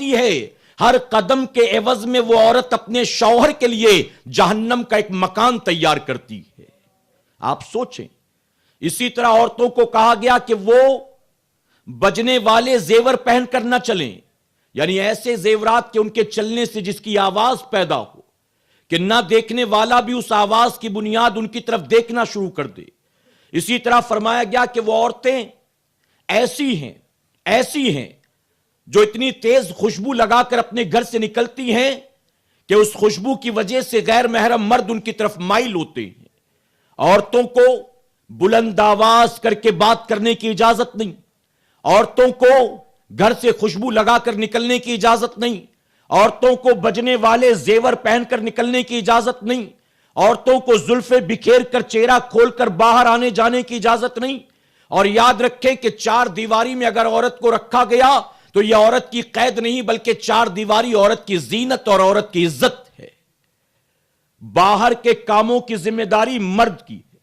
جاتی ہے، ہر قدم کے عوض میں وہ عورت اپنے شوہر کے لیے جہنم کا ایک مکان تیار کرتی ہے۔ آپ سوچیں، اسی طرح عورتوں کو کہا گیا کہ وہ بجنے والے زیور پہن کر نہ چلیں، یعنی ایسے زیورات کہ ان کے چلنے سے جس کی آواز پیدا ہو کہ نہ دیکھنے والا بھی اس آواز کی بنیاد ان کی طرف دیکھنا شروع کر دے۔ اسی طرح فرمایا گیا کہ وہ عورتیں ایسی ہیں جو اتنی تیز خوشبو لگا کر اپنے گھر سے نکلتی ہیں کہ اس خوشبو کی وجہ سے غیر محرم مرد ان کی طرف مائل ہوتے ہیں۔ عورتوں کو بلند آواز کر کے بات کرنے کی اجازت نہیں، عورتوں کو گھر سے خوشبو لگا کر نکلنے کی اجازت نہیں، عورتوں کو بجنے والے زیور پہن کر نکلنے کی اجازت نہیں، عورتوں کو زلفیں بکھیر کر چہرہ کھول کر باہر آنے جانے کی اجازت نہیں۔ اور یاد رکھیں کہ چار دیواری میں اگر عورت کو رکھا گیا تو یہ عورت کی قید نہیں بلکہ چار دیواری عورت کی زینت اور عورت کی عزت ہے۔ باہر کے کاموں کی ذمہ داری مرد کی ہے،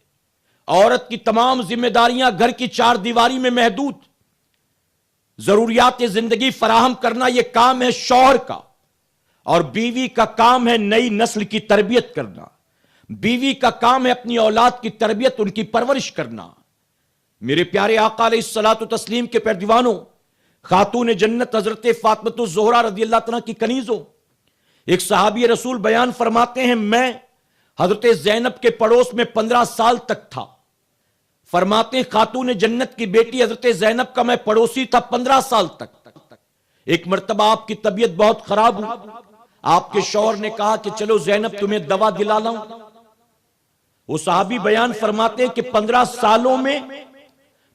عورت کی تمام ذمہ داریاں گھر کی چار دیواری میں محدود۔ ضروریات زندگی فراہم کرنا یہ کام ہے شوہر کا، اور بیوی کا کام ہے نئی نسل کی تربیت کرنا، بیوی کا کام ہے اپنی اولاد کی تربیت، ان کی پرورش کرنا۔ میرے پیارے آقا علیہ الصلوۃ والتسلیم کے پیروانوں، خاتون جنت حضرت فاطمہ الزہرا رضی اللہ عنہا کی کنیزوں، ایک صحابی رسول بیان فرماتے ہیں میں حضرت زینب کے پڑوس میں 15 سال تک تھا۔ فرماتے ہیں خاتون جنت کی بیٹی حضرت زینب کا میں پڑوسی تھا 15 سال تک۔ ایک مرتبہ آپ کی طبیعت بہت خراب ہوئی، آپ کے شوہر نے کہا کہ چلو زینب تمہیں دوا دلا لاؤں۔ وہ صحابی بیان فرماتے ہیں کہ 15 سالوں میں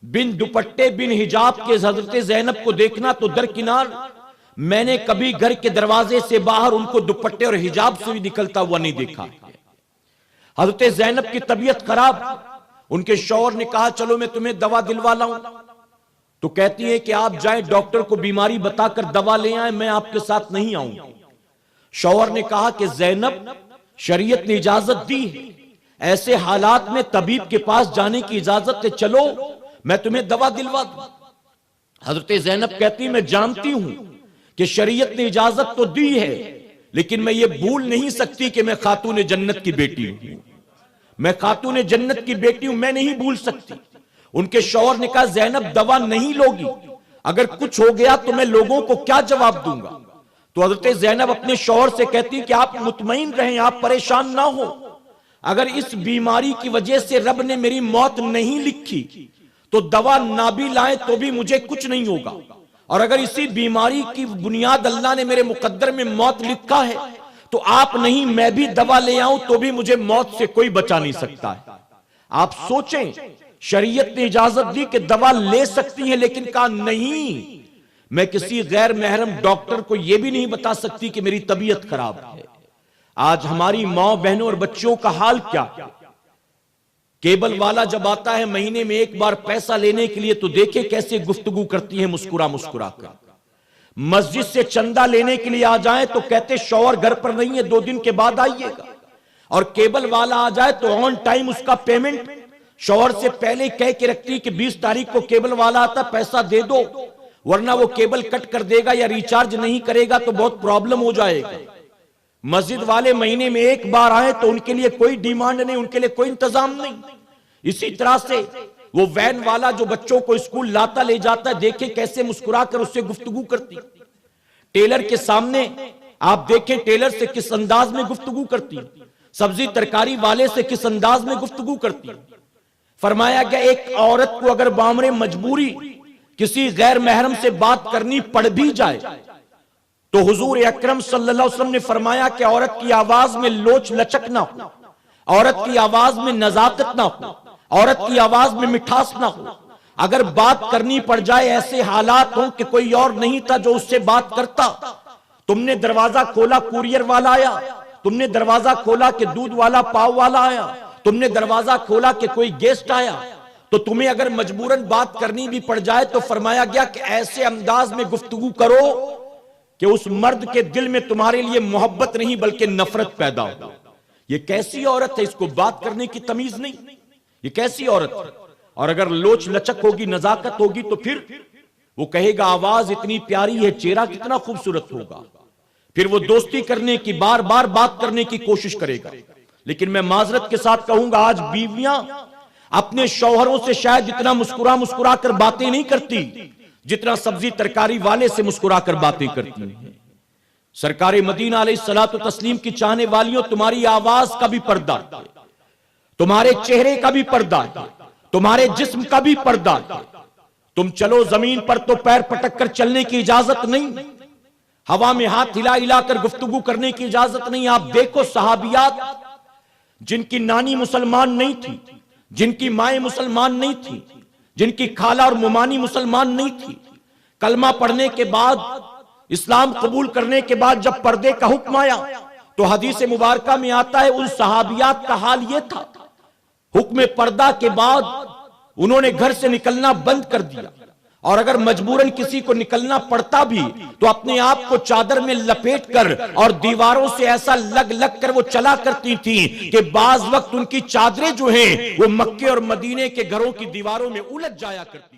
بن دوپٹے بن حجاب کے حضرت زینب کو دیکھنا تو درکنار، میں نے کبھی گھر کے دروازے سے باہر ان کو دوپٹے اور حجاب سے بھی نکلتا ہوا نہیں دیکھا۔ حضرت زینب کی طبیعت خراب، ان کے شوہر نے کہا چلو میں تمہیں دوا دلوا لاؤں، تو کہتی ہے کہ آپ جائیں ڈاکٹر کو بیماری بتا کر دوا لے آئیں، میں آپ کے ساتھ نہیں آؤں۔ شوہر نے کہا کہ زینب شریعت نے اجازت دی ہے، ایسے حالات میں طبیب کے پاس جانے کی اجازت ہے، چلو میں تمہیں دوا دلوا دوں۔ حضرت زینب کہتی میں جانتی ہوں کہ شریعت نے اجازت تو دی ہے، لیکن میں یہ بھول نہیں سکتی کہ میں خاتون جنت کی بیٹی ہوں، میں خاتون جنت کی بیٹی ہوں، میں نہیں بھول سکتی۔ ان کے شوہر نے کہا زینب دوا نہیں لوگی، اگر کچھ ہو گیا تو میں لوگوں کو کیا جواب دوں گا؟ تو حضرت زینب اپنے شوہر سے کہتی کہ آپ مطمئن رہیں، آپ پریشان نہ ہو، اگر اس بیماری کی وجہ سے رب نے میری موت نہیں لکھی تو دوا نہ بھی لائیں تو بھی مجھے کچھ نہیں ہوگا، اور اگر اسی بیماری کی بنیاد اللہ نے میرے مقدر میں موت لکھا ہے تو آپ نہیں میں بھی دوا لے آؤں تو بھی مجھے موت سے کوئی بچا نہیں سکتا ہے۔ آپ سوچیں، شریعت نے اجازت دی کہ دوا لے سکتی ہیں، لیکن کہا نہیں، میں کسی غیر محرم ڈاکٹر کو یہ بھی نہیں بتا سکتی کہ میری طبیعت خراب ہے۔ آج ہماری ماں بہنوں اور بچوں کا حال کیا؟ کیبل والا جب آتا ہے مہینے میں ایک بار پیسہ لینے کے لیے تو دیکھیں کیسے گفتگو کرتی ہے مسکرا مسکرا کر۔ مسجد سے چندہ لینے کے لیے آ جائیں تو کہتے شوہر گھر پر نہیں ہے، 2 دن کے بعد آئیے گا، اور کیبل والا آ جائے تو آن ٹائم اس کا پیمنٹ شوہر سے پہلے کہہ کے رکھتی کہ 20 تاریخ کو کیبل والا آتا پیسہ دے دو، ورنہ وہ کیبل کٹ کر دے گا یا ریچارج نہیں کرے گا تو بہت پرابلم ہو جائے گا۔ مسجد والے مہینے میں ایک بار آئے تو ان کے لیے کوئی ڈیمانڈ نہیں، ان کے لیے کوئی انتظام نہیں۔ اسی طرح سے وہ وین والا جو بچوں کو اسکول لاتا لے جاتا ہے، دیکھیں کیسے مسکرا کر اس سے گفتگو کرتی۔ ٹیلر کے سامنے آپ دیکھیں ٹیلر سے کس انداز میں گفتگو کرتی، سبزی ترکاری والے سے کس انداز میں گفتگو کرتی۔ فرمایا گیا ایک عورت کو اگر بامر مجبوری کسی غیر محرم سے بات کرنی پڑ بھی جائے تو حضور اکرم صلی اللہ علیہ وسلم نے فرمایا کہ عورت کی آواز میں لوچ لچک نہ ہو، عورت کی آواز میں نزاکت نہ ہو، عورت کی آواز میں مٹھاس نہ ہو۔ اگر بات کرنی پڑ جائے ایسے حالات ہوں کہ کوئی اور نہیں تھا جو اس سے بات کرتا، تم نے دروازہ کھولا کوریئر والا آیا، تم نے دروازہ کھولا کہ دودھ والا پاؤ والا آیا، تم نے دروازہ کھولا کہ کوئی گیسٹ آیا، تو تمہیں اگر مجبوراً بات کرنی بھی پڑ جائے تو فرمایا گیا کہ ایسے انداز میں گفتگو کرو کہ اس مرد کے دل میں تمہارے لیے محبت نہیں بلکہ نفرت پیدا ہو۔ یہ کیسی عورت ہے، اس کو بات کرنے کی تمیز نہیں، یہ کیسی عورت ہے؟ اور اگر لوچ لچک ہوگی، نزاکت ہوگی تو پھر وہ کہے گا آواز اتنی پیاری ہے، چہرہ کتنا خوبصورت ہوگا، پھر وہ دوستی کرنے کی، بار بار بات کرنے کی کوشش کرے گا۔ لیکن میں معذرت کے ساتھ کہوں گا آج بیویاں اپنے شوہروں سے شاید اتنا مسکرا کر باتیں نہیں کرتی جتنا سبزی ترکاری والے سے مسکرا کر باتیں کرتی ہیں۔ سرکار مدینہ علیہ الصلوۃ والتسلیم کی چاہنے والیوں، تمہاری آواز کا بھی پردہ ہے، تمہارے چہرے کا بھی پردہ ہے، تمہارے جسم کا بھی پردہ ہے۔ تم چلو زمین پر تو پیر پٹک کر چلنے کی اجازت نہیں، ہوا میں ہاتھ ہلا ہلا کر گفتگو کرنے کی اجازت نہیں۔ آپ دیکھو صحابیات جن کی نانی مسلمان نہیں تھی، جن کی مائیں مسلمان نہیں تھی، جن کی خالہ اور ممانی مسلمان نہیں تھی، کلمہ پڑھنے کے بعد، اسلام قبول کرنے کے بعد جب پردے کا حکم آیا تو حدیث مبارکہ میں آتا ہے ان صحابیات کا حال یہ تھا، حکم پردہ کے بعد انہوں نے گھر سے نکلنا بند کر دیا، اور اگر مجبوراً کسی کو نکلنا پڑتا بھی تو اپنے آپ کو چادر میں لپیٹ کر اور دیواروں سے ایسا لگ کر وہ چلا کرتی تھیں کہ بعض وقت ان کی چادریں جو ہیں وہ مکے اور مدینے کے گھروں کی دیواروں میں الجھ جایا کرتی